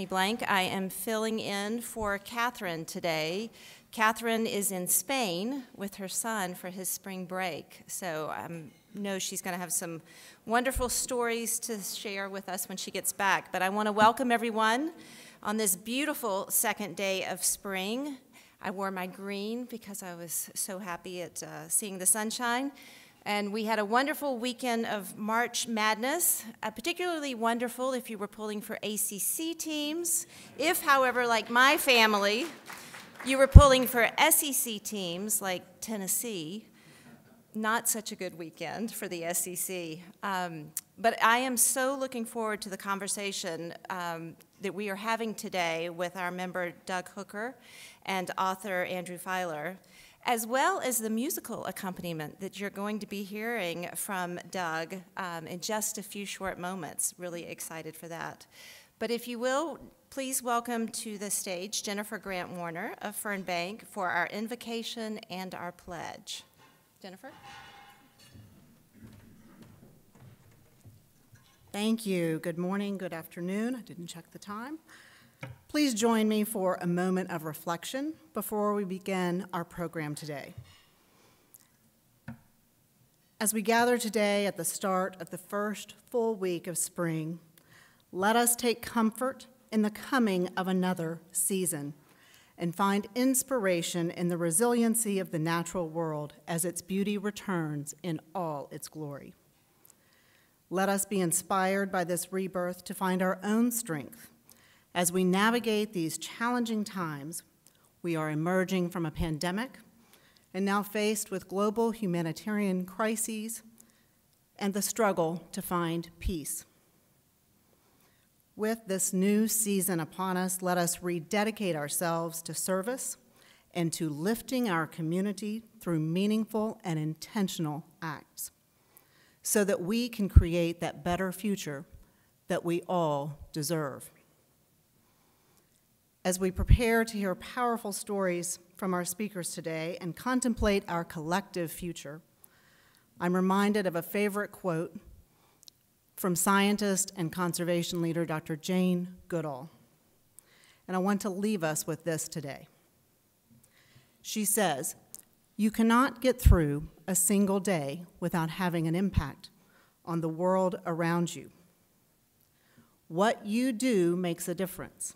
Stephanie Blank. I am filling in for Catherine today. Catherine is in Spain with her son for his spring break, so I know she's going to have some wonderful stories to share with us when she gets back. But I want to welcome everyone on this beautiful second day of spring. I wore my green because I was so happy at seeing the sunshine. And we had a wonderful weekend of March Madness, particularly wonderful if you were pulling for ACC teams. If, however, like my family, you were pulling for SEC teams like Tennessee, not such a good weekend for the SEC. But I am so looking forward to the conversation that we are having today with our member Doug Hooker and author Andrew Feiler, as well as the musical accompaniment that you're going to be hearing from Doug in just a few short moments. Really excited for that. But if you will, please welcome to the stage Jennifer Grant Warner of Fern Bank for our invocation and our pledge. Jennifer? Thank you. Good morning, good afternoon. I didn't check the time. Please join me for a moment of reflection before we begin our program today. As we gather today at the start of the first full week of spring, let us take comfort in the coming of another season and find inspiration in the resiliency of the natural world as its beauty returns in all its glory. Let us be inspired by this rebirth to find our own strength. As we navigate these challenging times, we are emerging from a pandemic and now faced with global humanitarian crises and the struggle to find peace. With this new season upon us, let us rededicate ourselves to service and to lifting our community through meaningful and intentional acts so that we can create that better future that we all deserve. As we prepare to hear powerful stories from our speakers today and contemplate our collective future, I'm reminded of a favorite quote from scientist and conservation leader Dr. Jane Goodall. And I want to leave us with this today. She says, "You cannot get through a single day without having an impact on the world around you. What you do makes a difference.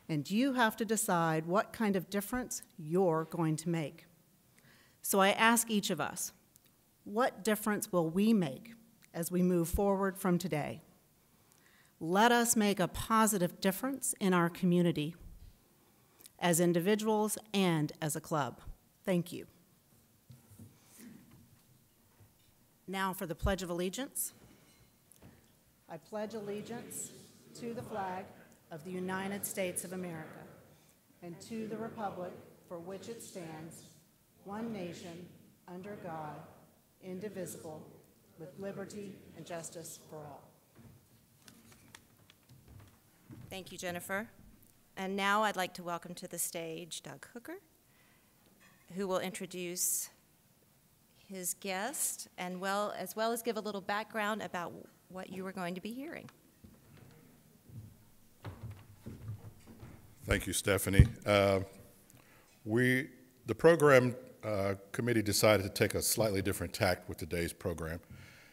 And you have to decide what kind of difference you're going to make. So I ask each of us, what difference will we make as we move forward from today? Let us make a positive difference in our community as individuals and as a club. Thank you." Now for the Pledge of Allegiance. I pledge allegiance to the flag of the United States of America, and to the republic for which it stands, one nation, under God, indivisible, with liberty and justice for all. Thank you, Jennifer. And now I'd like to welcome to the stage Doug Hooker, who will introduce his guest and as well as give a little background about what you are going to be hearing. Thank you, Stephanie. The program committee decided to take a slightly different tack with today's program.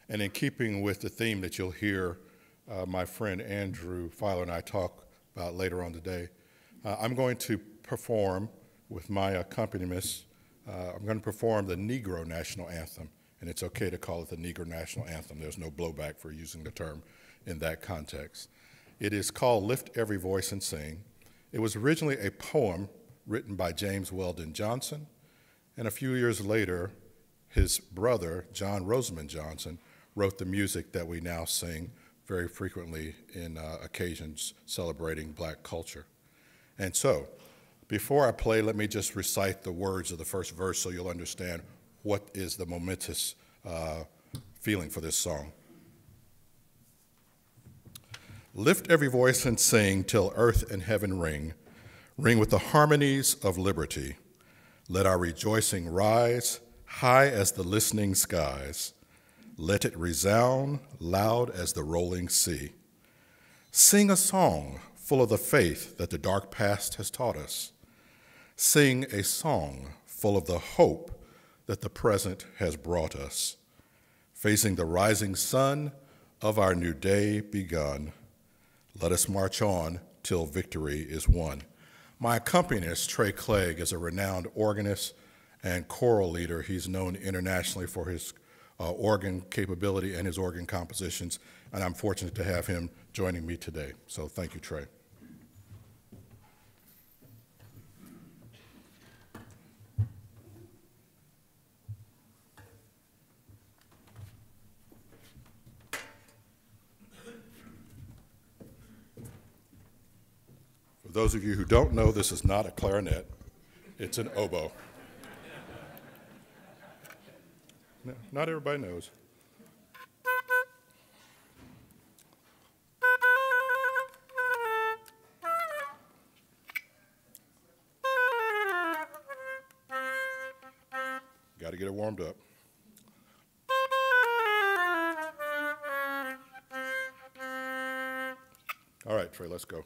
And in keeping with the theme that you'll hear my friend Andrew Feiler and I talk about later on today, I'm going to perform with my accompanist, I'm going to perform the Negro National Anthem. And it's okay to call it the Negro National Anthem. There's no blowback for using the term in that context. It is called Lift Every Voice and Sing. It was originally a poem written by James Weldon Johnson, and a few years later, his brother, John Rosamond Johnson, wrote the music that we now sing very frequently in occasions celebrating Black culture. And so, before I play, let me just recite the words of the first verse so you'll understand what is the momentous feeling for this song. Lift every voice and sing till earth and heaven ring, ring with the harmonies of liberty. Let our rejoicing rise high as the listening skies. Let it resound loud as the rolling sea. Sing a song full of the faith that the dark past has taught us. Sing a song full of the hope that the present has brought us. Facing the rising sun of our new day begun, let us march on till victory is won. My accompanist, Trey Clegg, is a renowned organist and choral leader. He's known internationally for his organ capability and his organ compositions, and I'm fortunate to have him joining me today. So thank you, Trey. For those of you who don't know, this is not a clarinet, it's an oboe. No, not everybody knows. Got to get it warmed up. All right, Trey, let's go.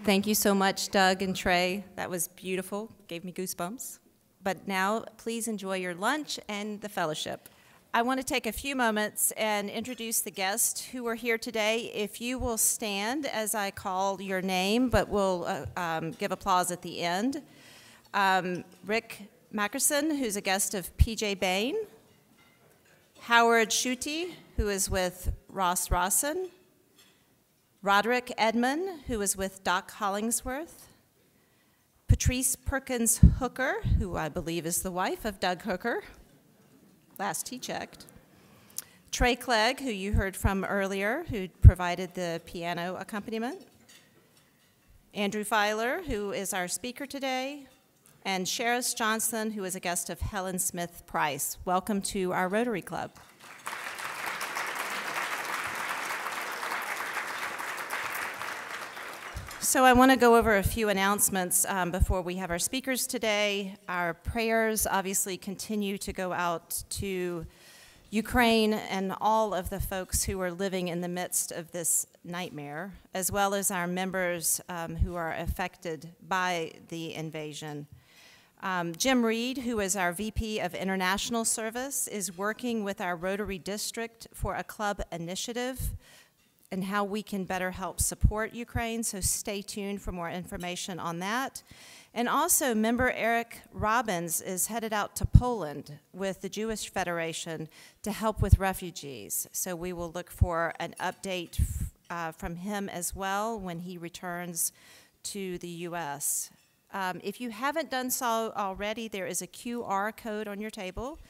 Thank you so much, Doug and Trey. That was beautiful, gave me goosebumps. But now, please enjoy your lunch and the fellowship. I want to take a few moments and introduce the guests who are here today. If you will stand as I call your name, but we'll give applause at the end. Rick Mackerson, who's a guest of P.J. Bain. Howard Schutte, who is with Ross Rawson. Roderick Edmond, who is with Doc Hollingsworth. Patrice Perkins Hooker, who I believe is the wife of Doug Hooker, last he checked. Trey Clegg, who you heard from earlier, who provided the piano accompaniment. Andrew Feiler, who is our speaker today. And Sheris Johnson, who is a guest of Helen Smith Price. Welcome to our Rotary Club. So I want to go over a few announcements before we have our speakers today. Our prayers obviously continue to go out to Ukraine and all of the folks who are living in the midst of this nightmare, as well as our members who are affected by the invasion. Jim Reed, who is our VP of International Service, is working with our Rotary District for a club initiative and how we can better help support Ukraine, so stay tuned for more information on that. And also, member Eric Robbins is headed out to Poland with the Jewish Federation to help with refugees. So we will look for an update from him as well when he returns to the U.S. If you haven't done so already, there is a QR code on your table.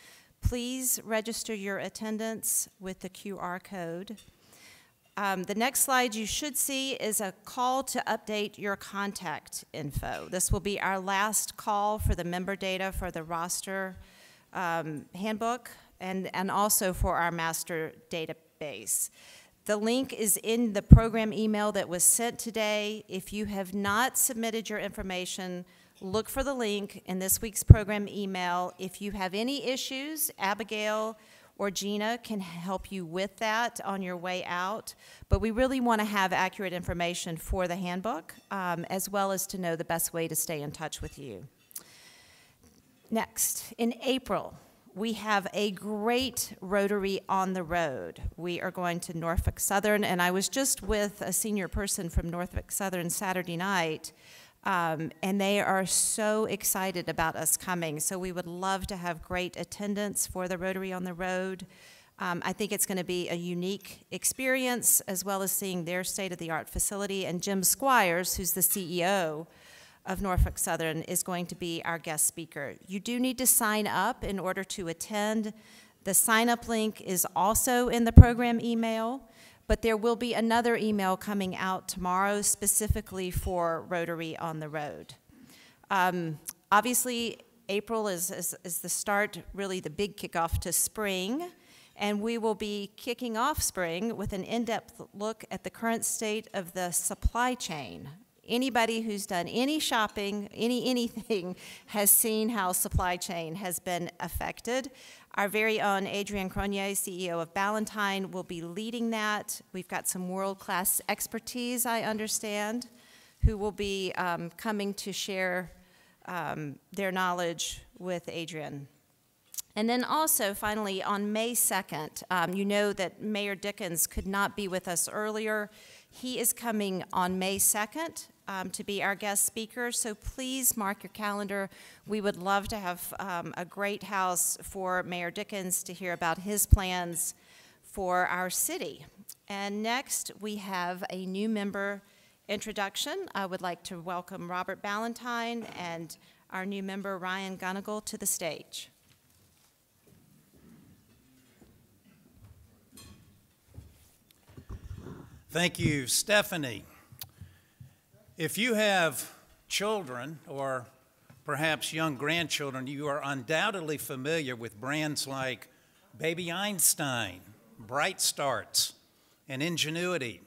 Please register your attendance with the QR code. The next slide you should see is a call to update your contact info. This will be our last call for the member data for the roster handbook and also for our master database. The link is in the program email that was sent today. If you have not submitted your information, look for the link in this week's program email. If you have any issues, Abigail or Gina can help you with that on your way out. But we really want to have accurate information for the handbook, as well as to know the best way to stay in touch with you. Next, in April, we have a great Rotary on the road. We are going to Norfolk Southern, and I was just with a senior person from Norfolk Southern Saturday night, and they are so excited about us coming. So we would love to have great attendance for the Rotary on the road. I think it's going to be a unique experience, as well as seeing their state-of-the-art facility. And Jim Squires, who's the CEO of Norfolk Southern, is going to be our guest speaker. You do need to sign up in order to attend. The sign-up link is also in the program email, but there will be another email coming out tomorrow specifically for Rotary on the road. Obviously, April is the start, really the big kickoff to spring, and we will be kicking off spring with an in-depth look at the current state of the supply chain. Anybody who's done any shopping, anything, has seen how supply chain has been affected. Our very own Adrienne Cronier, CEO of Ballantine, will be leading that. We've got some world-class expertise, I understand, who will be coming to share their knowledge with Adrienne. And then also, finally, on May 2nd, you know that Mayor Dickens could not be with us earlier. He is coming on May 2nd to be our guest speaker, so please mark your calendar. We would love to have a great house for Mayor Dickens to hear about his plans for our city. And next, we have a new member introduction. I would like to welcome Robert Ballantine and our new member, Ryan Gunigal, to the stage. Thank you, Stephanie. If you have children or perhaps young grandchildren, you are undoubtedly familiar with brands like Baby Einstein, Bright Starts, and Ingenuity.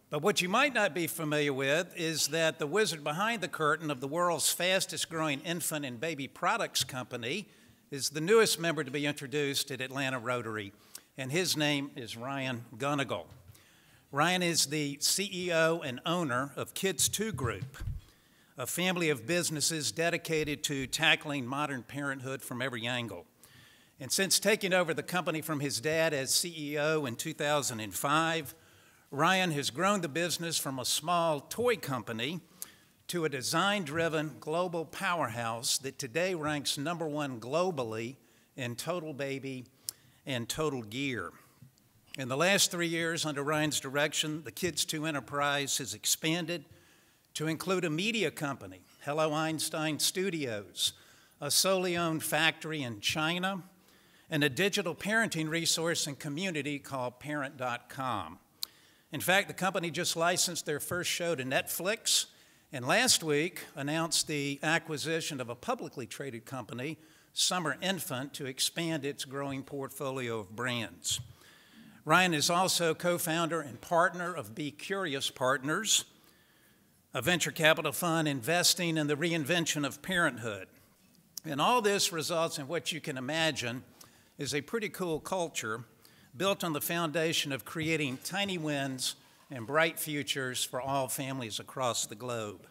But what you might not be familiar with is that the wizard behind the curtain of the world's fastest growing infant and baby products company is the newest member to be introduced at Atlanta Rotary, and his name is Ryan Gunigal. Ryan is the CEO and owner of Kids 2 Group, a family of businesses dedicated to tackling modern parenthood from every angle. And since taking over the company from his dad as CEO in 2005, Ryan has grown the business from a small toy company to a design-driven global powerhouse that today ranks #1 globally in total baby and total gear. In the last 3 years, under Ryan's direction, the Kids 2 enterprise has expanded to include a media company, Hello Einstein Studios, a solely owned factory in China, and a digital parenting resource and community called Parent.com. In fact, the company just licensed their first show to Netflix, and last week announced the acquisition of a publicly traded company, Summer Infant, to expand its growing portfolio of brands. Ryan is also co-founder and partner of Be Curious Partners, a venture capital fund investing in the reinvention of parenthood. And all this results in what you can imagine is a pretty cool culture built on the foundation of creating tiny wins and bright futures for all families across the globe.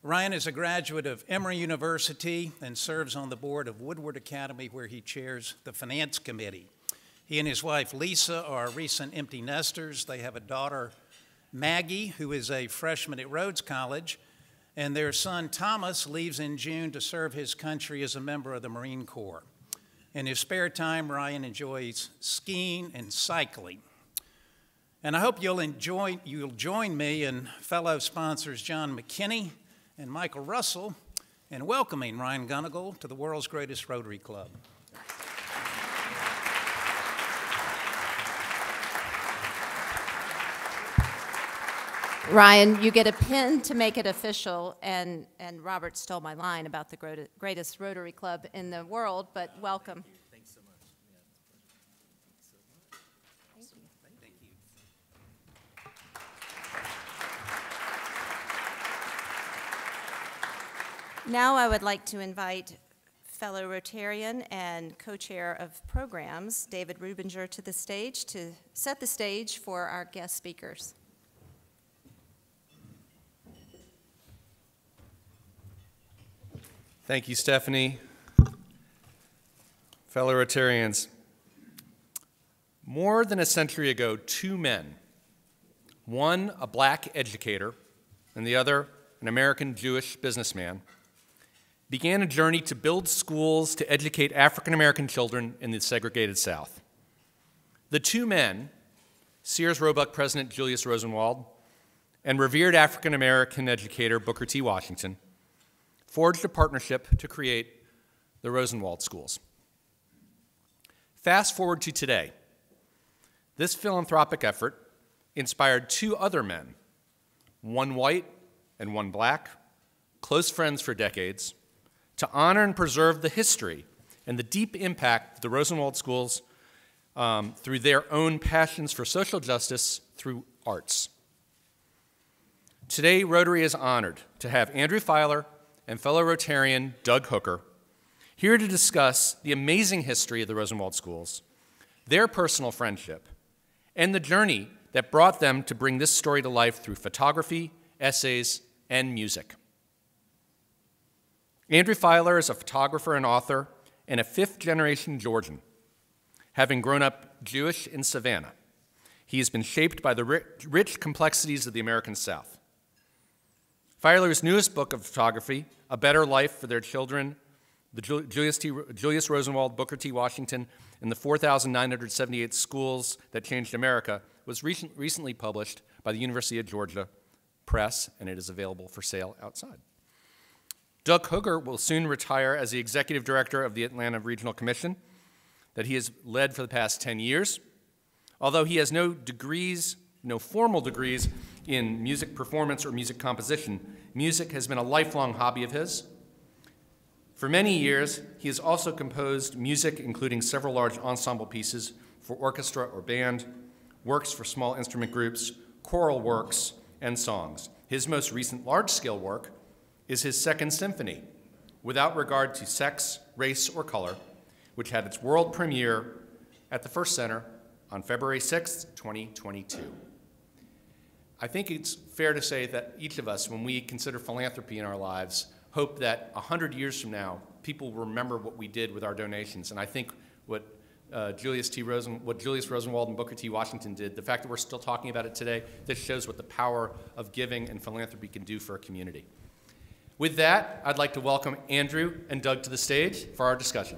Ryan is a graduate of Emory University and serves on the board of Woodward Academy, where he chairs the finance committee. He and his wife, Lisa, are recent empty nesters. They have a daughter, Maggie, who is a freshman at Rhodes College, and their son, Thomas, leaves in June to serve his country as a member of the Marine Corps. In his spare time, Ryan enjoys skiing and cycling. And I hope you'll join me and fellow sponsors John McKinney and Michael Russell in welcoming Ryan Gunigal to the world's greatest Rotary Club. Ryan, you get a pin to make it official, and Robert stole my line about the greatest Rotary Club in the world, but welcome. Thanks so much. Yeah, it's a pleasure. Thanks so much. Thank you. Now I would like to invite fellow Rotarian and co-chair of programs, David Rubinger, to the stage to set the stage for our guest speakers. Thank you, Stephanie. Fellow Rotarians, more than a century ago, two men, one a black educator and the other an American Jewish businessman, began a journey to build schools to educate African American children in the segregated South. The two men, Sears Roebuck President Julius Rosenwald and revered African American educator Booker T. Washington, forged a partnership to create the Rosenwald Schools. Fast forward to today. This philanthropic effort inspired two other men, one white and one black, close friends for decades, to honor and preserve the history and the deep impact of the Rosenwald Schools through their own passions for social justice through arts. Today, Rotary is honored to have Andrew Feiler and fellow Rotarian Doug Hooker here to discuss the amazing history of the Rosenwald Schools, their personal friendship, and the journey that brought them to bring this story to life through photography, essays, and music. Andrew Feiler is a photographer and author and a fifth-generation Georgian, having grown up Jewish in Savannah. He has been shaped by the rich complexities of the American South. Feiler's newest book of photography, A Better Life for Their Children, the Julius Rosenwald, Booker T. Washington, and the 4,978 Schools That Changed America, was recently published by the University of Georgia Press, and it is available for sale outside. Doug Hooker will soon retire as the executive director of the Atlanta Regional Commission that he has led for the past 10 years. Although he has no formal degrees in music performance or music composition, music has been a lifelong hobby of his. For many years, he has also composed music, including several large ensemble pieces for orchestra or band, works for small instrument groups, choral works, and songs. His most recent large-scale work is his second symphony, Without Regard to Sex, Race, or Color, which had its world premiere at the First Center on February 6th, 2022. I think it's fair to say that each of us, when we consider philanthropy in our lives, hope that 100 years from now, people will remember what we did with our donations. And I think what Julius Rosenwald and Booker T. Washington did, the fact that we're still talking about it today, this shows what the power of giving and philanthropy can do for a community. With that, I'd like to welcome Andrew and Doug to the stage for our discussion.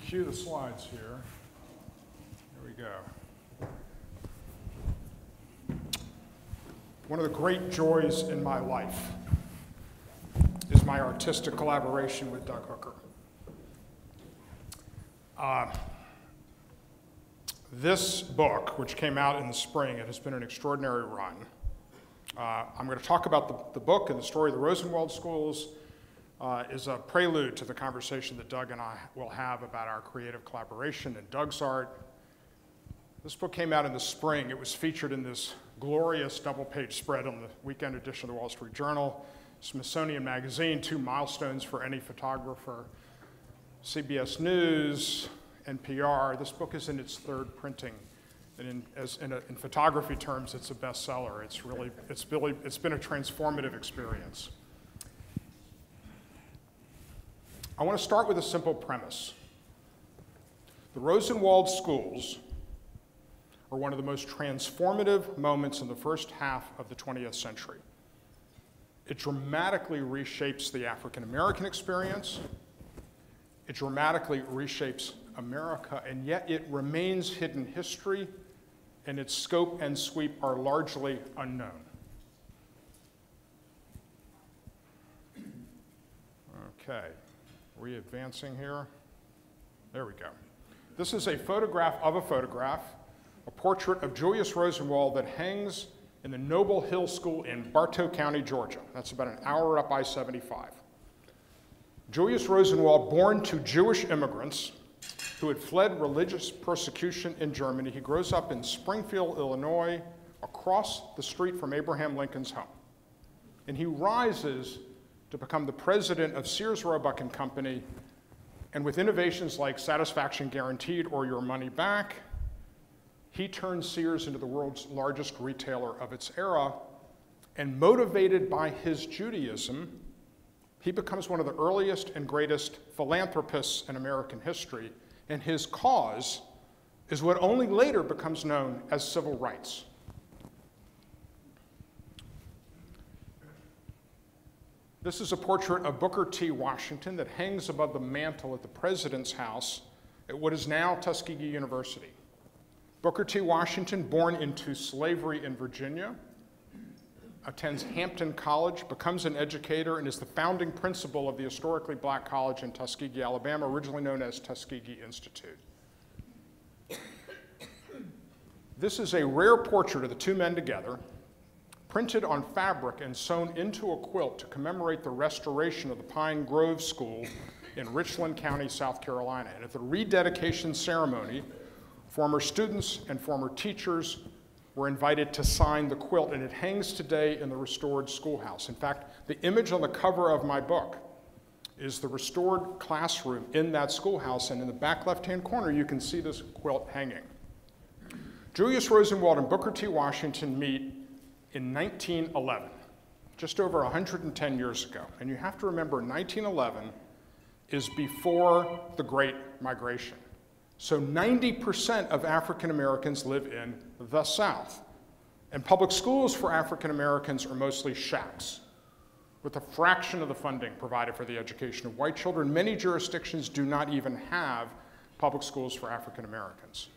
Cue the slides here. Here we go. One of the great joys in my life is my artistic collaboration with Doug Hooker. This book, which came out in the spring, it has been an extraordinary run. I'm going to talk about the book and the story of the Rosenwald Schools. Is a prelude to the conversation that Doug and I will have about our creative collaboration and Doug's art. This book came out in the spring. It was featured in this glorious double-page spread on the weekend edition of the Wall Street Journal, Smithsonian Magazine, 2 milestones for any photographer, CBS News, NPR. This book is in its 3rd printing. And in photography terms, it's a bestseller. It's been a transformative experience. I want to start with a simple premise. The Rosenwald Schools are one of the most transformative moments in the first half of the 20th century. It dramatically reshapes the African American experience. It dramatically reshapes America, and yet it remains hidden history, and its scope and sweep are largely unknown. Okay. Are we advancing here? There we go. This is a photograph of a photograph a portrait of Julius Rosenwald that hangs in the Noble Hill School in Bartow County, Georgia. That's about an hour up I-75. Julius Rosenwald, born to Jewish immigrants who had fled religious persecution in Germany, he grows up in Springfield, Illinois, across the street from Abraham Lincoln's home. And he rises to become the president of Sears, Roebuck and Company, and with innovations like Satisfaction Guaranteed or Your Money Back, he turns Sears into the world's largest retailer of its era, and motivated by his Judaism, he becomes one of the earliest and greatest philanthropists in American history, and his cause is what only later becomes known as civil rights. This is a portrait of Booker T. Washington that hangs above the mantel at the president's house at what is now Tuskegee University. Booker T. Washington, born into slavery in Virginia, attends Hampton College, becomes an educator, and is the founding principal of the historically black college in Tuskegee, Alabama, originally known as Tuskegee Institute. This is a rare portrait of the two men together, printed on fabric and sewn into a quilt to commemorate the restoration of the Pine Grove School in Richland County, South Carolina. And at the rededication ceremony, former students and former teachers were invited to sign the quilt, and it hangs today in the restored schoolhouse. In fact, the image on the cover of my book is the restored classroom in that schoolhouse, and in the back left-hand corner, you can see this quilt hanging. Julius Rosenwald and Booker T. Washington meet in 1911, just over 110 years ago. And you have to remember, 1911 is before the Great Migration. So 90% of African Americans live in the South. And public schools for African Americans are mostly shacks, with a fraction of the funding provided for the education of white children. Many jurisdictions do not even have public schools for African Americans.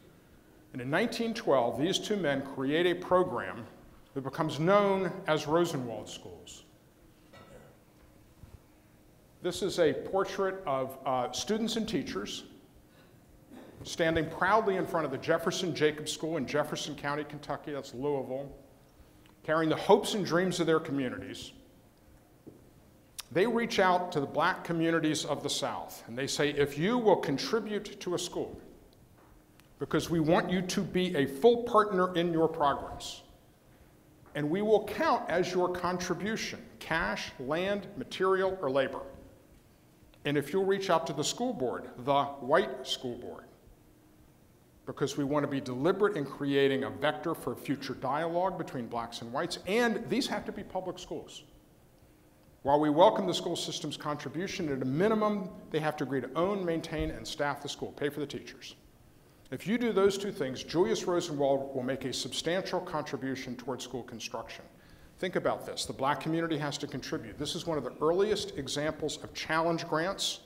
And in 1912, these two men create a program that becomes known as Rosenwald Schools. This is a portrait of students and teachers standing proudly in front of the Jefferson Jacobs School in Jefferson County, Kentucky, that's Louisville, carrying the hopes and dreams of their communities. They reach out to the black communities of the South, and they say, if you will contribute to a school, because we want you to be a full partner in your progress, and we will count as your contribution, cash, land, material, or labor. And if you'll reach out to the school board, the white school board, because we want to be deliberate in creating a vector for future dialogue between blacks and whites, and these have to be public schools. While we welcome the school system's contribution, at a minimum, they have to agree to own, maintain, and staff the school, pay for the teachers. If you do those two things, Julius Rosenwald will make a substantial contribution towards school construction. Think about this. The black community has to contribute. This is one of the earliest examples of challenge grants.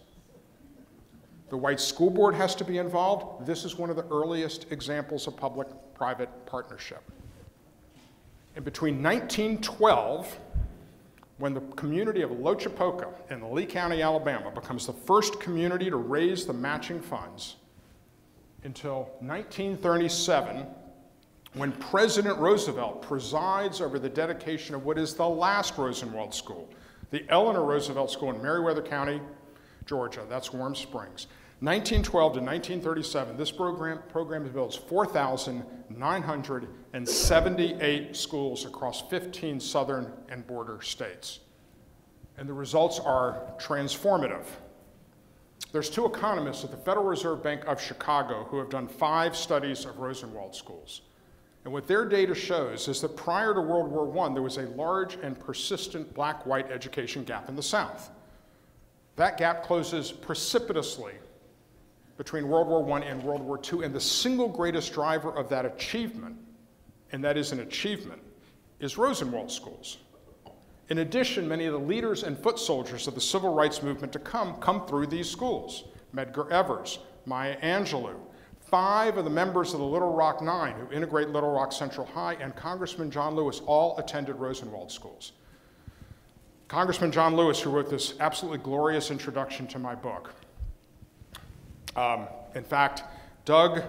The white school board has to be involved. This is one of the earliest examples of public-private partnership. And between 1912, when the community of Lochapoka in Lee County, Alabama, becomes the first community to raise the matching funds, until 1937, when President Roosevelt presides over the dedication of what is the last Rosenwald School, the Eleanor Roosevelt School in Meriwether County, Georgia. That's Warm Springs. 1912 to 1937, this program builds 4,978 schools across 15 southern and border states. And the results are transformative. There's two economists at the Federal Reserve Bank of Chicago who have done 5 studies of Rosenwald schools. And what their data shows is that prior to World War I, there was a large and persistent black-white education gap in the South. That gap closes precipitously between World War I and World War II, and the single greatest driver of that achievement, and that is an achievement, is Rosenwald schools. In addition, many of the leaders and foot soldiers of the civil rights movement to come through these schools. Medgar Evers, Maya Angelou, 5 of the members of the Little Rock Nine who integrate Little Rock Central High, and Congressman John Lewis all attended Rosenwald schools. Congressman John Lewis, who wrote this absolutely glorious introduction to my book. In fact, Doug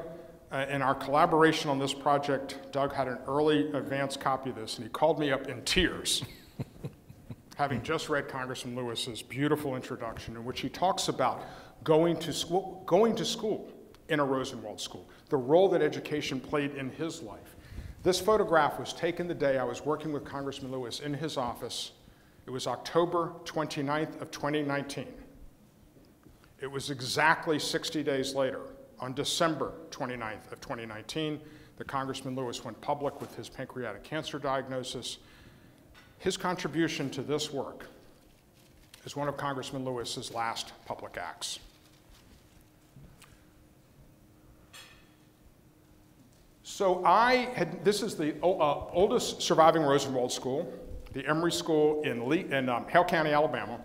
in our collaboration on this project, Doug had an early advance copy of this, and he called me up in tears, having just read Congressman Lewis's beautiful introduction, in which he talks about going to school in a Rosenwald school, the role that education played in his life. This photograph was taken the day I was working with Congressman Lewis in his office. It was October 29th of 2019. It was exactly 60 days later, on December 29th of 2019, that Congressman Lewis went public with his pancreatic cancer diagnosis. His contribution to this work is one of Congressman Lewis's last public acts. So this is the oldest surviving Rosenwald school, the Emory School in Hale County, Alabama.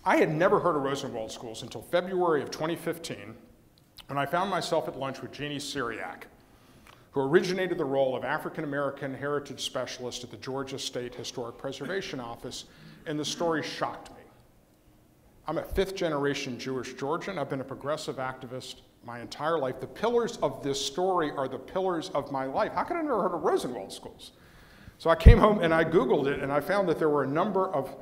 I had never heard of Rosenwald Schools until February of 2015, when I found myself at lunch with Jeannie Syriac, who originated the role of African American Heritage Specialist at the Georgia State Historic Preservation Office, and the story shocked me. I'm a fifth-generation Jewish Georgian. I've been a progressive activist my entire life. The pillars of this story are the pillars of my life. How could I never heard of Rosenwald Schools? So I came home and I Googled it, and I found that there were a number of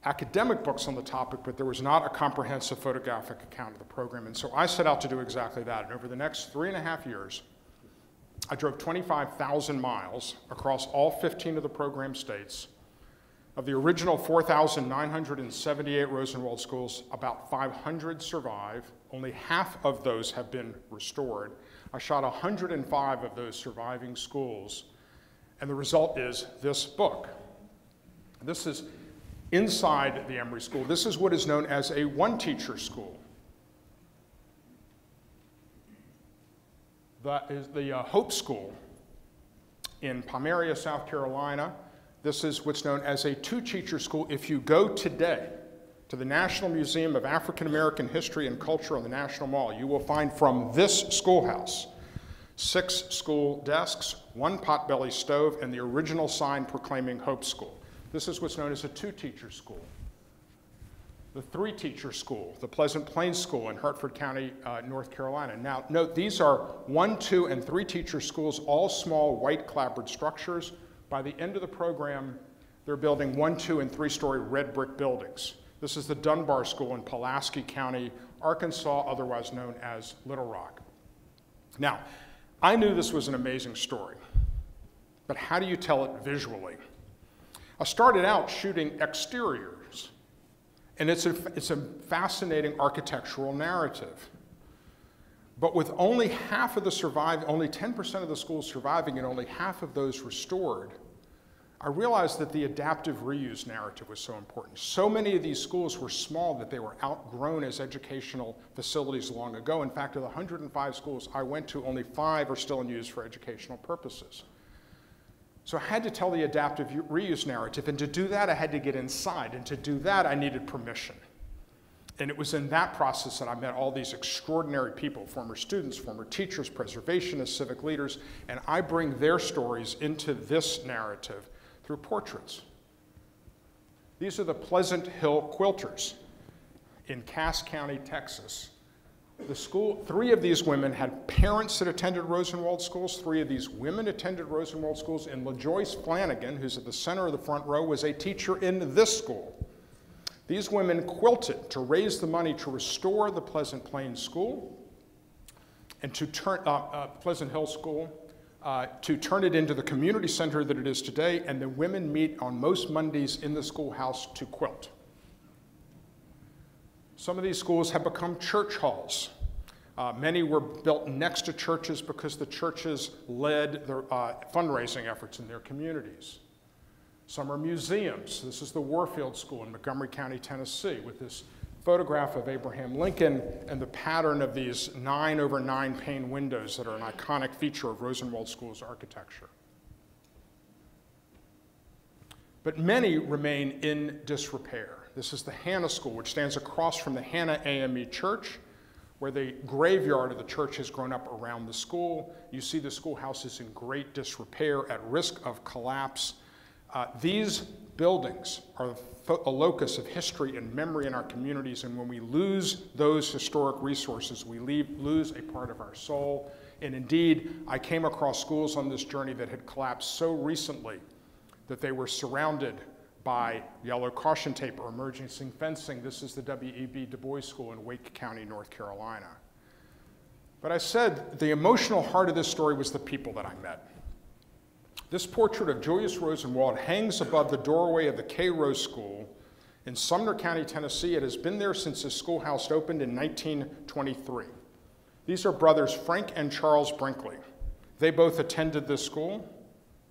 academic books on the topic, but there was not a comprehensive photographic account of the program. And so I set out to do exactly that. And over the next 3.5 years, I drove 25,000 miles across all 15 of the program states. Of the original 4,978 Rosenwald schools, about 500 survive. Only half of those have been restored. I shot 105 of those surviving schools, and the result is this book. This is inside the Emory School. This is what is known as a one-teacher school. That is the Hope School in Pomeria, South Carolina. This is what's known as a two-teacher school. If you go today to the National Museum of African American History and Culture on the National Mall, you will find from this schoolhouse 6 school desks, 1 potbelly stove, and the original sign proclaiming Hope School. This is what's known as a two-teacher school. The 3-teacher school, the Pleasant Plains School in Hartford County, North Carolina. Now, note, these are 1, 2, and 3-teacher schools, all small white clapboard structures. By the end of the program, they're building 1, 2, and 3-story red brick buildings. This is the Dunbar School in Pulaski County, Arkansas, otherwise known as Little Rock. Now, I knew this was an amazing story, but how do you tell it visually? I started out shooting exteriors, and it's a fascinating architectural narrative. But with only half of the only 10% of the schools surviving and only half of those restored, I realized that the adaptive reuse narrative was so important. So many of these schools were small that they were outgrown as educational facilities long ago. In fact, of the 105 schools I went to, only 5 are still in use for educational purposes. So I had to tell the adaptive reuse narrative, and to do that, I had to get inside, and to do that, I needed permission. And it was in that process that I met all these extraordinary people, former students, former teachers, preservationists, civic leaders, and I bring their stories into this narrative through portraits. These are the Pleasant Hill Quilters in Cass County, Texas. The school, 3 of these women had parents that attended Rosenwald schools. 3 of these women attended Rosenwald schools, and LaJoyce Flanagan, who's at the center of the front row, was a teacher in this school. These women quilted to raise the money to restore the Pleasant Plains School and to turn Pleasant Hill School to turn it into the community center that it is today, and the women meet on most Mondays in the schoolhouse to quilt. Some of these schools have become church halls. Many were built next to churches because the churches led their fundraising efforts in their communities. Some are museums. This is the Warfield School in Montgomery County, Tennessee, with this photograph of Abraham Lincoln and the pattern of these 9-over-9 pane windows that are an iconic feature of Rosenwald School's architecture. But many remain in disrepair. This is the Hannah School, which stands across from the Hannah AME Church, where the graveyard of the church has grown up around the school. You see the schoolhouse is in great disrepair, at risk of collapse. These buildings are a locus of history and memory in our communities, and when we lose those historic resources, we lose a part of our soul. And indeed, I came across schools on this journey that had collapsed so recently that they were surrounded by yellow caution tape or emergency fencing. This is the W.E.B. Du Bois School in Wake County, North Carolina. But I said the emotional heart of this story was the people that I met. This portrait of Julius Rosenwald hangs above the doorway of the K. Rose School in Sumner County, Tennessee. It has been there since the schoolhouse opened in 1923. These are brothers Frank and Charles Brinkley. They both attended this school.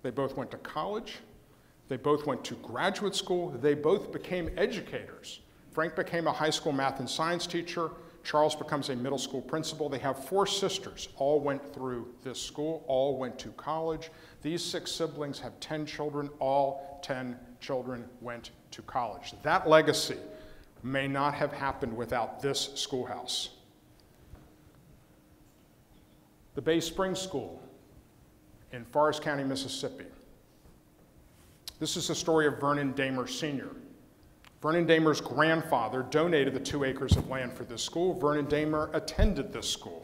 They both went to college. They both went to graduate school. They both became educators. Frank became a high school math and science teacher. Charles becomes a middle school principal. They have 4 sisters, all went through this school, all went to college. These 6 siblings have 10 children, all 10 children went to college. That legacy may not have happened without this schoolhouse. The Bay Springs School in Forest County, Mississippi. This is the story of Vernon Damer Sr. Vernon Damer's grandfather donated the 2 acres of land for this school. Vernon Damer attended this school.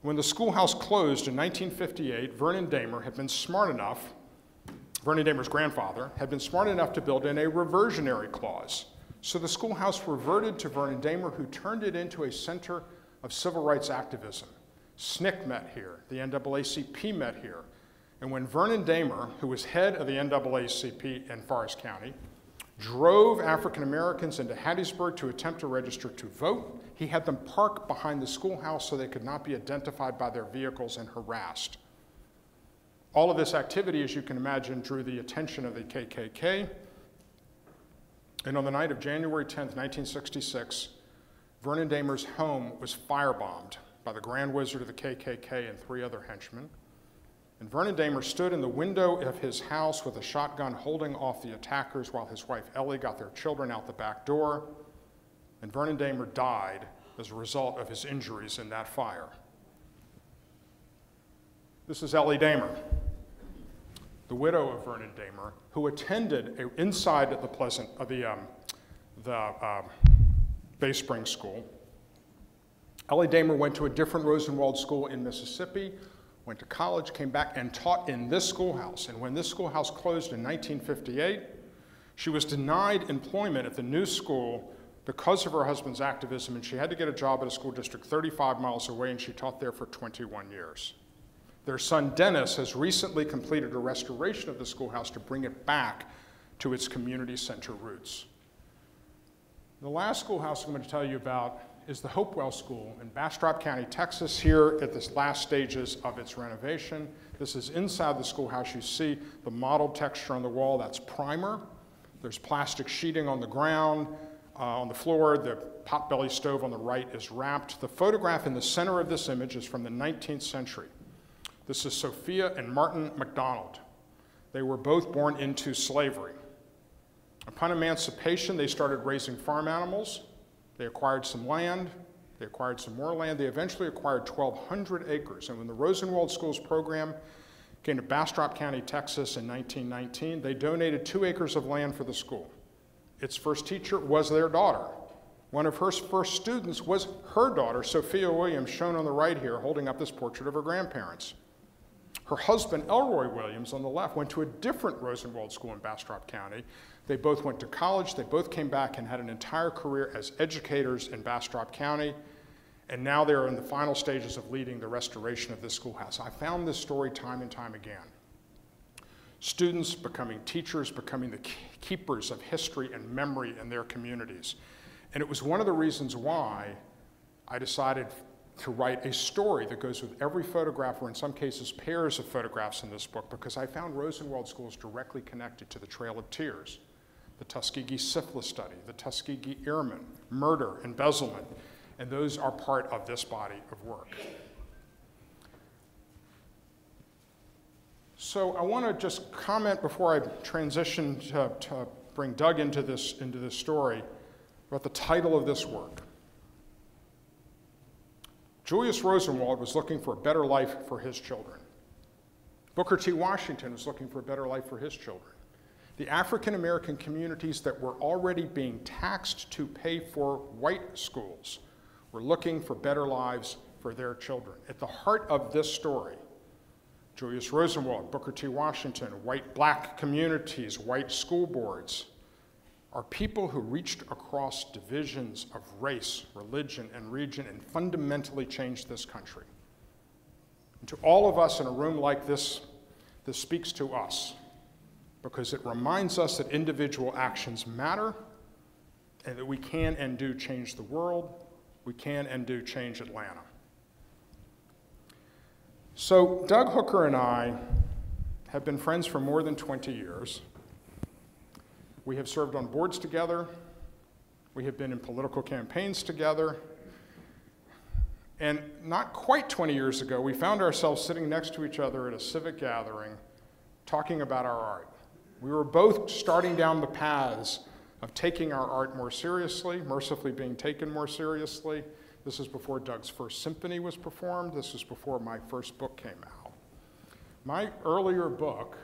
When the schoolhouse closed in 1958, Vernon Damer's grandfather, had been smart enough to build in a reversionary clause. So the schoolhouse reverted to Vernon Damer, who turned it into a center of civil rights activism. SNCC met here, the NAACP met here. And when Vernon Damer, who was head of the NAACP in Forest County, drove African Americans into Hattiesburg to attempt to register to vote, he had them park behind the schoolhouse so they could not be identified by their vehicles and harassed. All of this activity, as you can imagine, drew the attention of the KKK. And on the night of January 10th, 1966, Vernon Damer's home was firebombed by the Grand Wizard of the KKK and 3 other henchmen. And Vernon Damer stood in the window of his house with a shotgun holding off the attackers while his wife Ellie got their children out the back door. And Vernon Damer died as a result of his injuries in that fire. This is Ellie Damer, the widow of Vernon Damer, who attended inside the Bay Springs School. Ellie Damer went to a different Rosenwald school in Mississippi, went to college, came back and taught in this schoolhouse. And when this schoolhouse closed in 1958, she was denied employment at the new school because of her husband's activism, and she had to get a job at a school district 35 miles away, and she taught there for 21 years. Their son Dennis has recently completed a restoration of the schoolhouse to bring it back to its community center roots. The last schoolhouse I'm going to tell you about is the Hopewell School in Bastro County, Texas, here at the last stages of its renovation. This is inside the schoolhouse. You see the mottled texture on the wall, that's primer. There's plastic sheeting on the ground, on the floor. The potbelly stove on the right is wrapped. The photograph in the center of this image is from the 19th century. This is Sophia and Martin McDonald. They were both born into slavery. Upon emancipation, they started raising farm animals. They acquired some land, they acquired some more land, they eventually acquired 1,200 acres. And when the Rosenwald Schools program came to Bastrop County, Texas in 1919, they donated 2 acres of land for the school. Its first teacher was their daughter. One of her first students was her daughter, Sophia Williams, shown on the right here, holding up this portrait of her grandparents. Her husband, Elroy Williams, on the left, went to a different Rosenwald school in Bastrop County. They both went to college, they both came back and had an entire career as educators in Bastrop County, and now they're in the final stages of leading the restoration of this schoolhouse. I found this story time and time again. Students becoming teachers, becoming the keepers of history and memory in their communities. And it was one of the reasons why I decided to write a story that goes with every photograph, or in some cases pairs of photographs in this book, because I found Rosenwald Schools directly connected to the Trail of Tears, the Tuskegee syphilis study, the Tuskegee Airmen, murder, embezzlement, and those are part of this body of work. So I want to just comment before I transition to bring Doug into this story about the title of this work. Julius Rosenwald was looking for a better life for his children. Booker T. Washington was looking for a better life for his children. the African American communities that were already being taxed to pay for white schools were looking for better lives for their children. At the heart of this story, Julius Rosenwald, Booker T. Washington, white-black communities, white school boards, are people who reached across divisions of race, religion, and region and fundamentally changed this country. And to all of us in a room like this, this speaks to us because it reminds us that individual actions matter and that we can and do change the world, we can and do change Atlanta. So Doug Hooker and I have been friends for more than 20 years. We have served on boards together. We have been in political campaigns together. And not quite 20 years ago, we found ourselves sitting next to each other at a civic gathering talking about our art. We were both starting down the paths of taking our art more seriously, mercifully being taken more seriously. This is before Doug's first symphony was performed. This was before my first book came out. My earlier book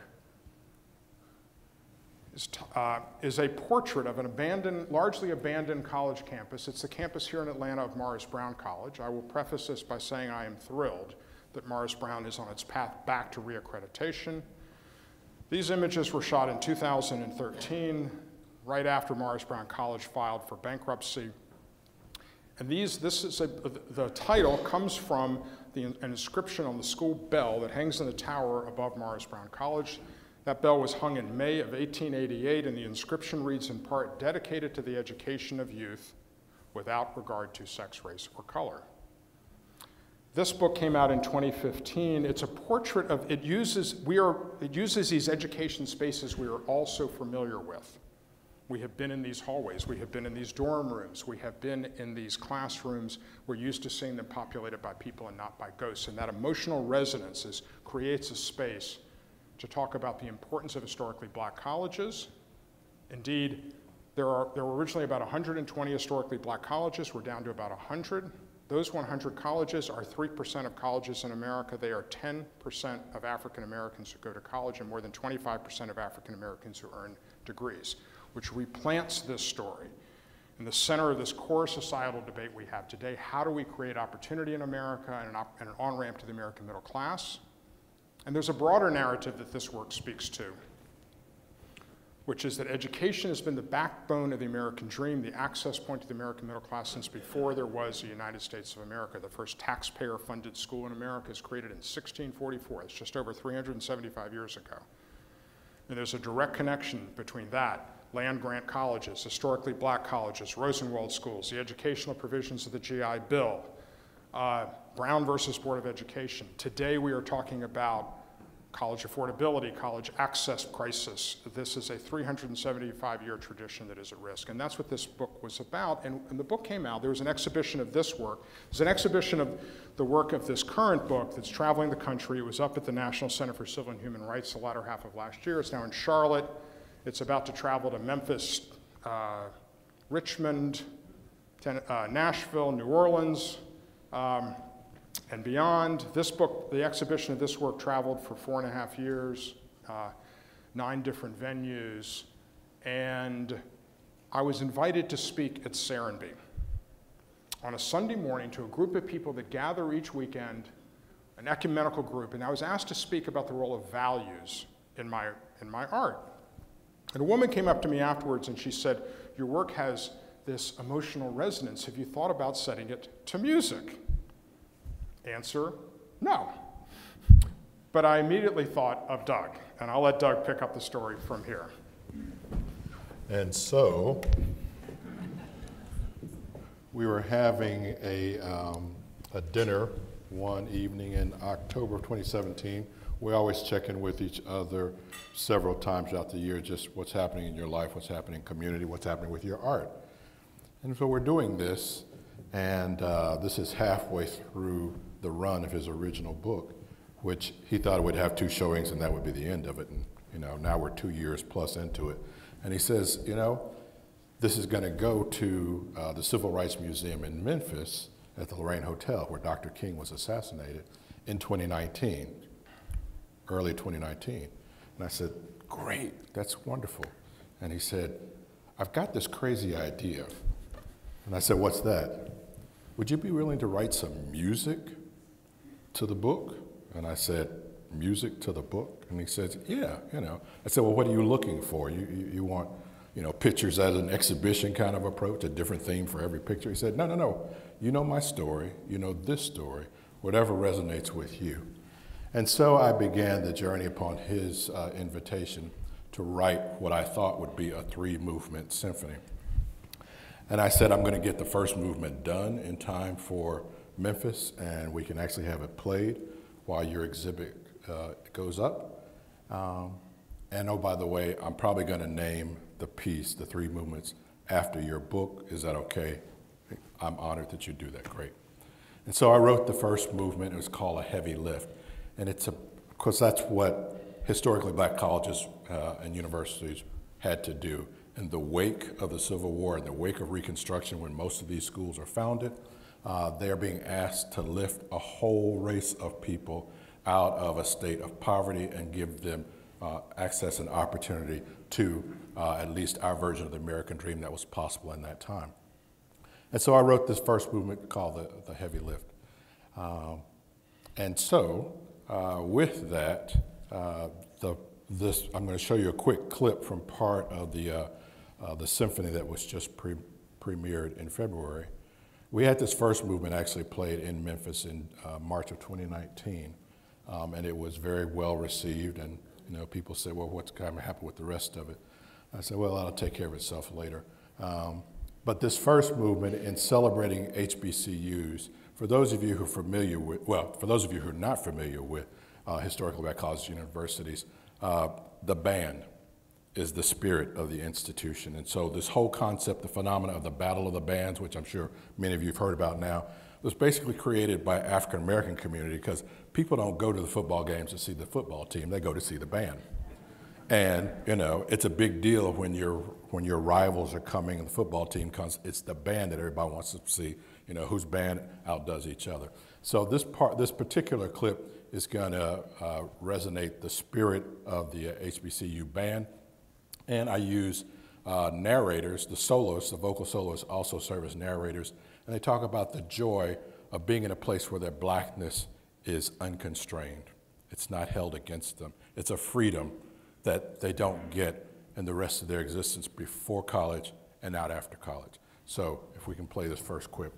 is a portrait of an largely abandoned college campus. It's the campus here in Atlanta of Morris Brown College. I will preface this by saying I am thrilled that Morris Brown is on its path back to reaccreditation. These images were shot in 2013, right after Morris Brown College filed for bankruptcy. And the title comes from an inscription on the school bell that hangs in the tower above Morris Brown College. That bell was hung in May of 1888, and the inscription reads in part, "Dedicated to the education of youth without regard to sex, race, or color." This book came out in 2015. It's a portrait of, it uses these education spaces we are all so familiar with. We have been in these hallways, we have been in these dorm rooms, we have been in these classrooms. We're used to seeing them populated by people and not by ghosts. And that emotional resonance creates a space to talk about the importance of historically black colleges. Indeed, there were originally about 120 historically black colleges. We're down to about 100. Those 100 colleges are 3% of colleges in America. They are 10% of African Americans who go to college and more than 25% of African Americans who earn degrees, which replants this story. In the center of this core societal debate we have today, how do we create opportunity in America and an on-ramp to the American middle class? And there's a broader narrative that this work speaks to, which is that education has been the backbone of the American dream, the access point to the American middle class since before there was the United States of America. The first taxpayer-funded school in America was created in 1644. It's just over 375 years ago. And there's a direct connection between that, land-grant colleges, historically black colleges, Rosenwald Schools, the educational provisions of the GI Bill, Brown versus Board of Education. Today we are talking about college affordability, college access crisis. This is a 375-year tradition that is at risk, and that's what this book was about. And when the book came out, there was an exhibition of this work. There's an exhibition of the work of this current book that's traveling the country. It was up at the National Center for Civil and Human Rights the latter half of last year. It's now in Charlotte. It's about to travel to Memphis, Richmond, Nashville, New Orleans, and beyond. This book, the exhibition of this work traveled for 4.5 years, 9 different venues, and I was invited to speak at Serenbe on a Sunday morning to a group of people that gather each weekend, an ecumenical group, and I was asked to speak about the role of values in my art. And a woman came up to me afterwards and she said, "Your work has this emotional resonance. Have you thought about setting it to music?" Answer, no. But I immediately thought of Doug, and I'll let Doug pick up the story from here. And so, we were having a dinner one evening in October of 2017. We always check in with each other several times throughout the year, just what's happening in your life, what's happening in community, what's happening with your art. And so we're doing this, and this is halfway through the run of his original book, which he thought would have 2 showings and that would be the end of it. And now we're 2 years plus into it. And he says, this is going to go to the Civil Rights Museum in Memphis at the Lorraine Hotel where Dr. King was assassinated in 2019, early 2019. And I said, great, that's wonderful. And he said, I've got this crazy idea. And I said, what's that? Would you be willing to write some music to the book? And I said, music to the book? And he says, yeah, you know. I said, well, what are you looking for? You want, you know, pictures as an exhibition kind of approach, a different theme for every picture? He said, no. You know my story. You know this story. Whatever resonates with you. And so I began the journey upon his invitation to write what I thought would be a 3-movement symphony. And I said, I'm going to get the first movement done in time for Memphis, and we can actually have it played while your exhibit goes up. And oh, by the way, I'm probably going to name the piece, the 3 movements, after your book. Is that okay? I'm honored that you do that. Great. And so I wrote the first movement. It was called A Heavy Lift. And because that's what historically black colleges and universities had to do. In the wake of the Civil War, in the wake of Reconstruction, when most of these schools are founded, they are being asked to lift a whole race of people out of a state of poverty and give them access and opportunity to at least our version of the American dream that was possible in that time. And so I wrote this first movement called the Heavy Lift. And so with that, I'm going to show you a quick clip from part of the symphony that was just premiered in February. We had this first movement actually played in Memphis in March of 2019, and it was very well received. And you know, people said, "Well, what's going to happen with the rest of it?" I said, "Well, that'll take care of itself later." But this first movement, in celebrating HBCUs, for those of you who are familiar with, well, for those of you who are not familiar with historically black colleges and universities, the band is the spirit of the institution. And so this whole concept, the phenomena of the Battle of the Bands, which I'm sure many of you have heard about now, was basically created by African-American community because people don't go to the football games to see the football team, they go to see the band. And you know, it's a big deal when your rivals are coming and the football team comes, it's the band that everybody wants to see, you know, whose band outdoes each other. So this particular clip is gonna resonate the spirit of the HBCU band. And I use narrators, the soloists, the vocal soloists also serve as narrators, and they talk about the joy of being in a place where their blackness is unconstrained. It's not held against them. It's a freedom that they don't get in the rest of their existence before college and not after college. So if we can play this first clip.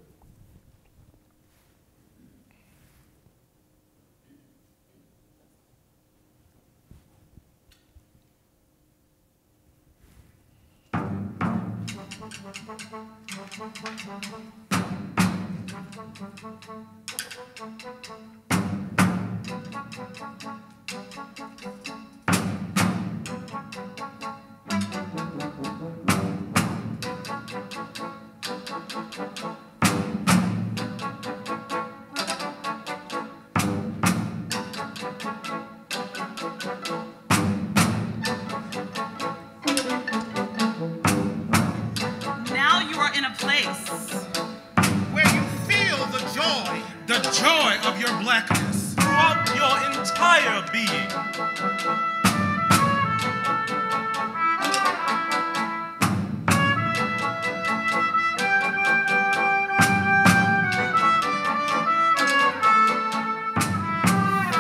The joy of your blackness throughout your entire being.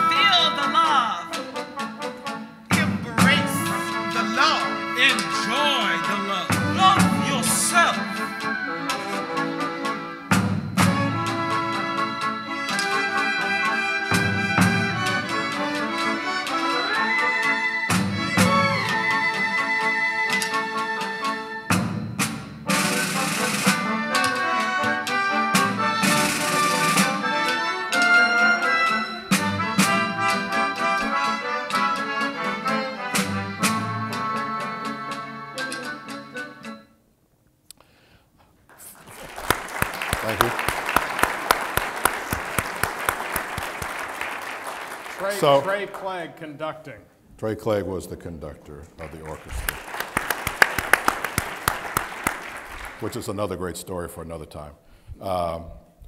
Feel the love. Embrace the love. Enjoy the love. Love yourself. Trey Clegg conducting. Trey Clegg was the conductor of the orchestra, which is another great story for another time.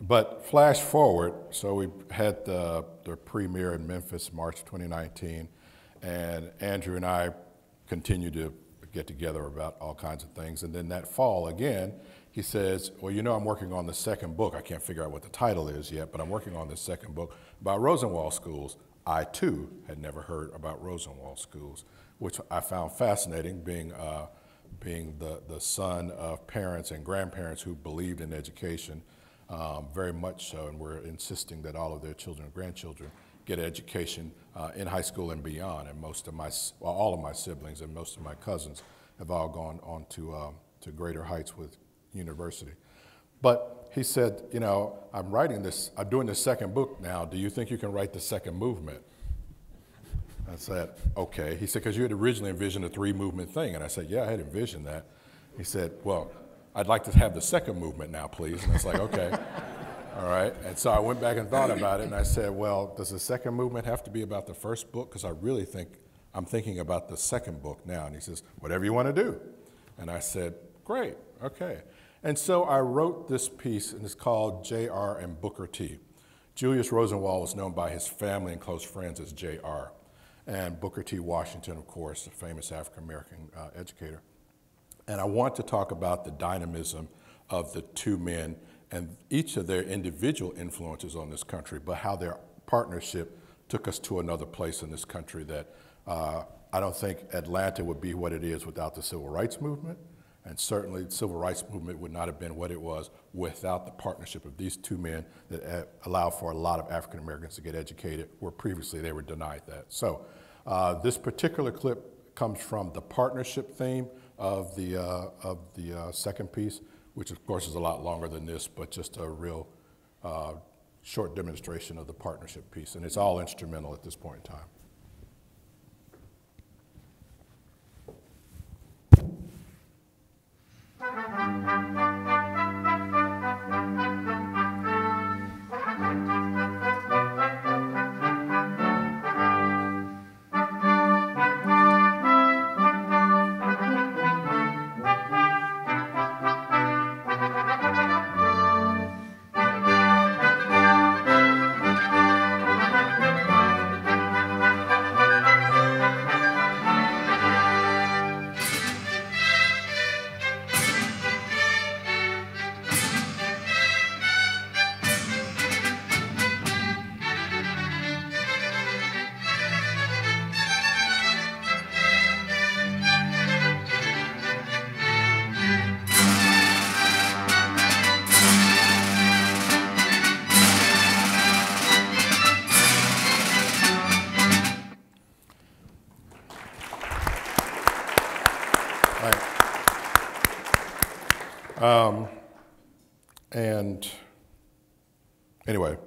But flash forward, so we had the premiere in Memphis, March 2019, and Andrew and I continue to get together about all kinds of things. And then that fall again, he says, well, you know, I'm working on the second book. I can't figure out what the title is yet, but I'm working on the second book about Rosenwald Schools. I, too, had never heard about Rosenwald Schools, which I found fascinating, being the son of parents and grandparents who believed in education very much so, and were insisting that all of their children and grandchildren get education in high school and beyond. And all of my siblings and most of my cousins have all gone on to greater heights with university. But he said, you know, I'm doing this second book now. Do you think you can write the second movement? I said, okay. He said, because you had originally envisioned a 3-movement thing. And I said, yeah, I had envisioned that. He said, well, I'd like to have the second movement now, please. And I was like, okay, all right. And so I went back and thought about it, and I said, well, does the second movement have to be about the first book? Because I really think I'm thinking about the second book now. And he says, whatever you want to do. And I said, great, okay. And so I wrote this piece, and it's called J.R. and Booker T. Julius Rosenwald was known by his family and close friends as J.R. And Booker T. Washington, of course, a famous African-American educator. And I want to talk about the dynamism of the two men and each of their individual influences on this country, but how their partnership took us to another place in this country that I don't think Atlanta would be what it is without the Civil Rights Movement. And certainly the Civil Rights Movement would not have been what it was without the partnership of these two men that allowed for a lot of African Americans to get educated, where previously they were denied that. So this particular clip comes from the partnership theme of the second piece, which of course is a lot longer than this, but just a real short demonstration of the partnership piece. And it's all instrumental at this point in time. And anyway,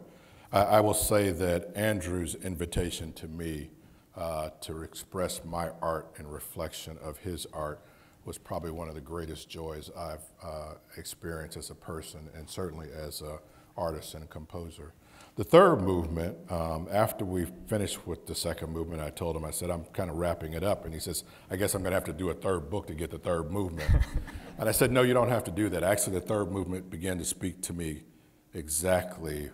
I will say that Andrew's invitation to me to express my art and reflection of his art was probably one of the greatest joys I've experienced as a person, and certainly as an artist and a composer. The third movement, after we finished with the second movement, I told him, I said, I'm kind of wrapping it up. And he says, I guess I'm going to have to do a third book to get the third movement. And I said, no, you don't have to do that. Actually, the third movement began to speak to me exactly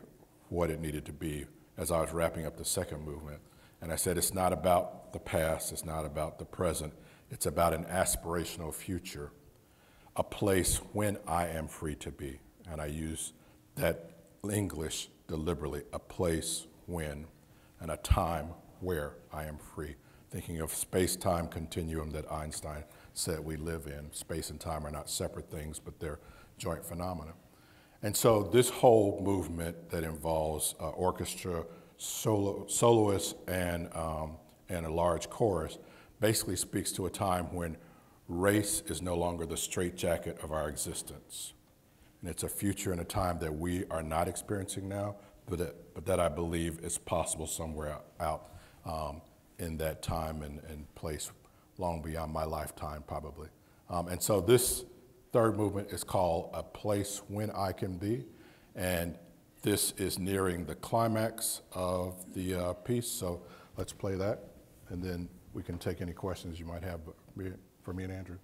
what it needed to be as I was wrapping up the second movement. And I said, it's not about the past, it's not about the present, it's about an aspirational future, a place when I am free to be. And I use that English deliberately, a place when and a time where I am free. Thinking of space-time continuum that Einstein said we live in. Space and time are not separate things, but they're joint phenomena. And so this whole movement that involves orchestra, soloists, and a large chorus basically speaks to a time when race is no longer the straitjacket of our existence. And it's a future and a time that we are not experiencing now, but that I believe is possible somewhere out in that time and place long beyond my lifetime, probably. And so this third movement is called A Place When I Can Be, and this is nearing the climax of the piece, so let's play that, and then we can take any questions you might have for me and Andrew.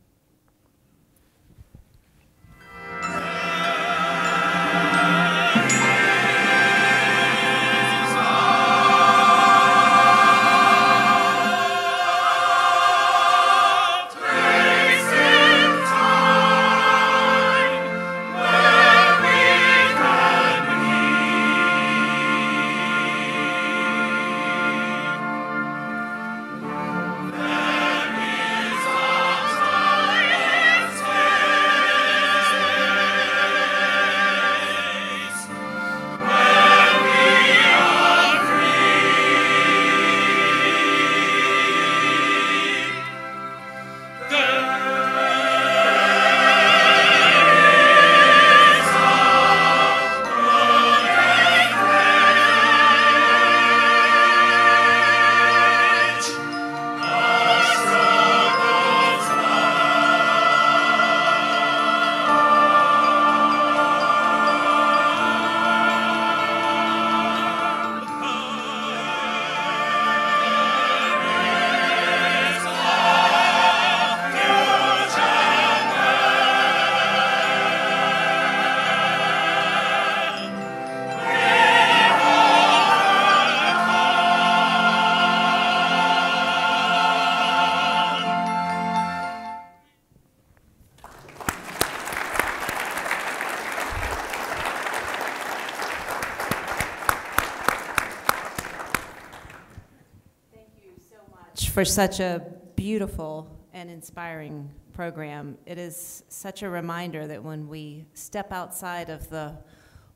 for such a beautiful and inspiring program. It is such a reminder that when we step outside of the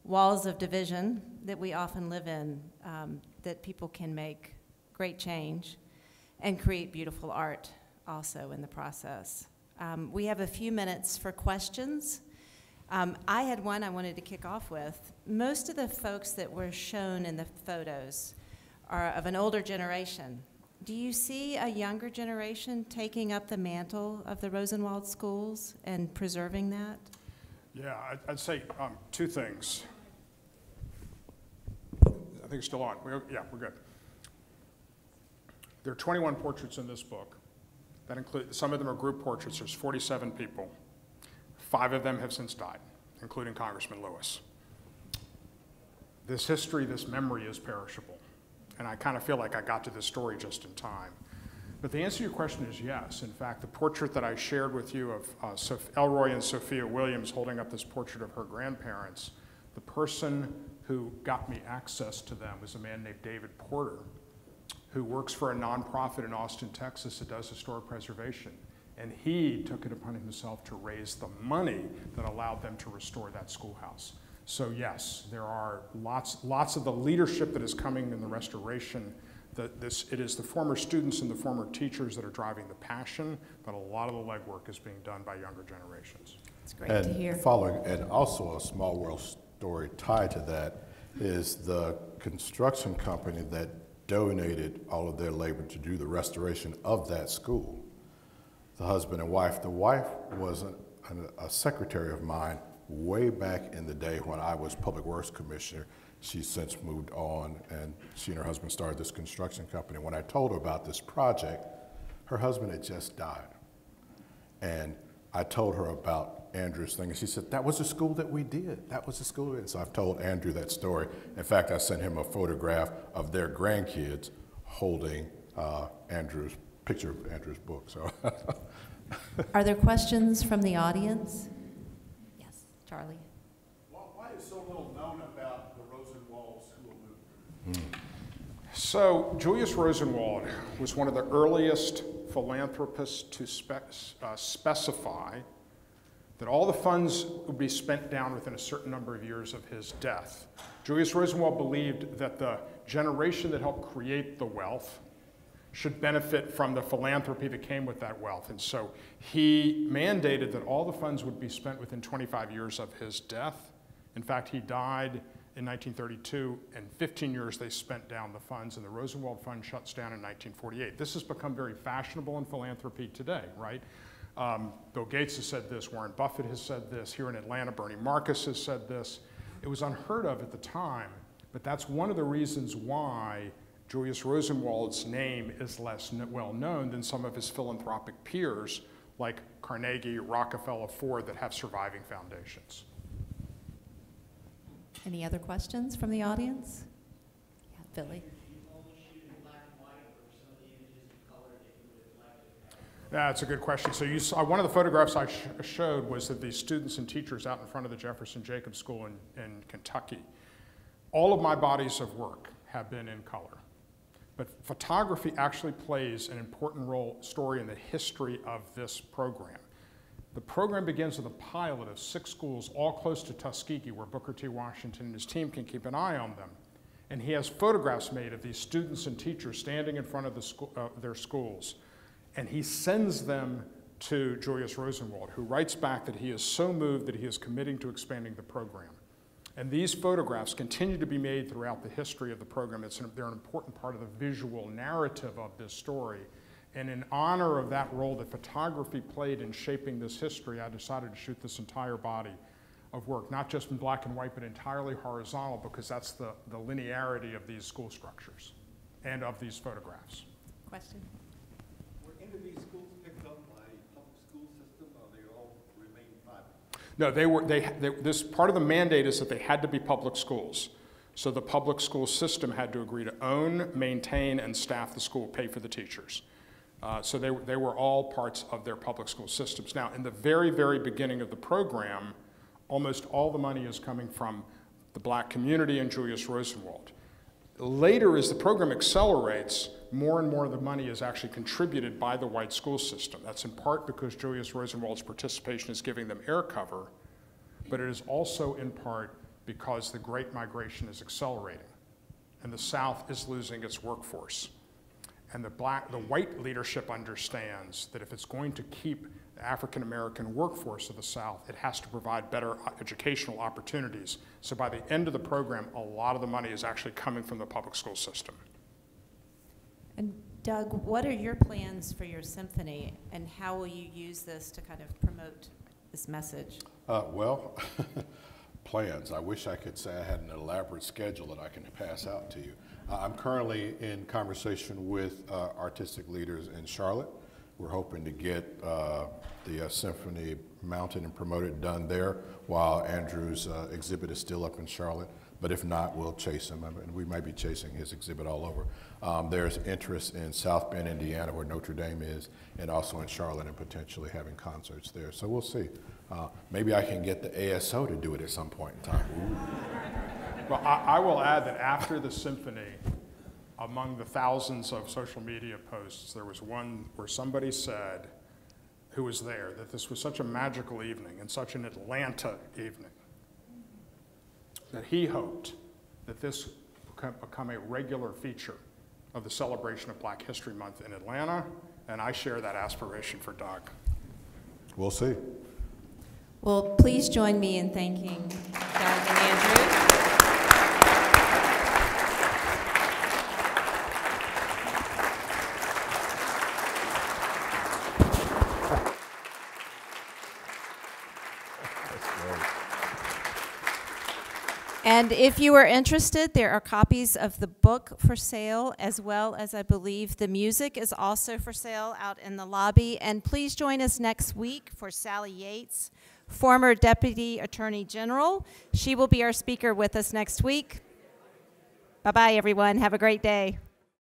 walls of division that we often live in, that people can make great change and create beautiful art also in the process. We have a few minutes for questions. I had one I wanted to kick off with. Most of the folks that were shown in the photos are of an older generation. Do you see a younger generation taking up the mantle of the Rosenwald Schools and preserving that? Yeah, I'd say two things. I think it's still on. Yeah, we're good. There are 21 portraits in this book. That include, some of them are group portraits. There's 47 people. 5 of them have since died, including Congressman Lewis. This history, this memory is perishable. And I kind of feel like I got to this story just in time. But the answer to your question is yes. In fact, the portrait that I shared with you of Elroy and Sophia Williams holding up this portrait of her grandparents, the person who got me access to them was a man named David Porter, who works for a nonprofit in Austin, Texas that does historic preservation. And he took it upon himself to raise the money that allowed them to restore that schoolhouse. So yes, there are lots of the leadership that is coming in the restoration. It is the former students and the former teachers that are driving the passion, but a lot of the legwork is being done by younger generations. It's great to hear. And also a small world story tied to that is the construction company that donated all of their labor to do the restoration of that school. The husband and wife. The wife was a secretary of mine way back in the day when I was Public Works Commissioner. She's since moved on, and she and her husband started this construction company. When I told her about this project, her husband had just died. And I told her about Andrew's thing, and she said, that was the school that we did. That was the school. And so I've told Andrew that story. In fact, I sent him a photograph of their grandkids holding picture of Andrew's book. So, are there questions from the audience? Yes, Charlie. Why is so little known about the Rosenwald School movement? So Julius Rosenwald was one of the earliest philanthropists to specify that all the funds would be spent down within a certain number of years of his death. Julius Rosenwald believed that the generation that helped create the wealth should benefit from the philanthropy that came with that wealth. And so he mandated that all the funds would be spent within 25 years of his death. In fact, he died in 1932, and 15 years they spent down the funds, and the Rosenwald Fund shuts down in 1948. This has become very fashionable in philanthropy today, right? Bill Gates has said this, Warren Buffett has said this, here in Atlanta, Bernie Marcus has said this. It was unheard of at the time, but that's one of the reasons why Julius Rosenwald's name is less well known than some of his philanthropic peers like Carnegie, Rockefeller, Ford that have surviving foundations. Any other questions from the audience? Yeah, Billy. That's a good question. So you saw, one of the photographs I showed was of these students and teachers out in front of the Jefferson Jacobs School in Kentucky. All of my bodies of work have been in color. But photography actually plays an important story in the history of this program. The program begins with a pilot of 6 schools, all close to Tuskegee, where Booker T. Washington and his team can keep an eye on them. And he has photographs made of these students and teachers standing in front of their schools. And he sends them to Julius Rosenwald, who writes back that he is so moved that he is committing to expanding the program. And these photographs continue to be made throughout the history of the program. They're an important part of the visual narrative of this story. And in honor of that role that photography played in shaping this history, I decided to shoot this entire body of work, not just in black and white, but entirely horizontal, because that's the linearity of these school structures and of these photographs. Question? Were any of these schools picked up by public school system, or they all remain private? No, this part of the mandate is that they had to be public schools. So the public school system had to agree to own, maintain, and staff the school, pay for the teachers. So they were all parts of their public school systems. Now, in the very, very beginning of the program, almost all the money is coming from the black community and Julius Rosenwald. Later, as the program accelerates, more and more of the money is actually contributed by the white school system. That's in part because Julius Rosenwald's participation is giving them air cover, but it is also in part because the Great Migration is accelerating, and the South is losing its workforce. And the white leadership understands that if it's going to keep the African American workforce of the South, it has to provide better educational opportunities. So by the end of the program, a lot of the money is actually coming from the public school system. And Doug, what are your plans for your symphony, and how will you use this to kind of promote this message? Well, plans. I wish I could say I had an elaborate schedule that I can pass out to you. I'm currently in conversation with artistic leaders in Charlotte. We're hoping to get the symphony mounted and promoted done there while Andrew's exhibit is still up in Charlotte. But if not, we'll chase him. I mean, we might be chasing his exhibit all over. There's interest in South Bend, Indiana, where Notre Dame is, and also in Charlotte, and potentially having concerts there. So we'll see. Maybe I can get the ASO to do it at some point in time. Ooh. Well, I will add that after the symphony, among the thousands of social media posts, there was one where somebody said, who was there, that this was such a magical evening and such an Atlanta evening, that he hoped that this would become a regular feature of the celebration of Black History Month in Atlanta, and I share that aspiration for Doug. We'll see. Well, please join me in thanking Doug and Andrew. And if you are interested, there are copies of the book for sale, as well as I believe the music is also for sale out in the lobby. And please join us next week for Sally Yates, former Deputy Attorney General. She will be our speaker with us next week. Bye-bye, everyone. Have a great day.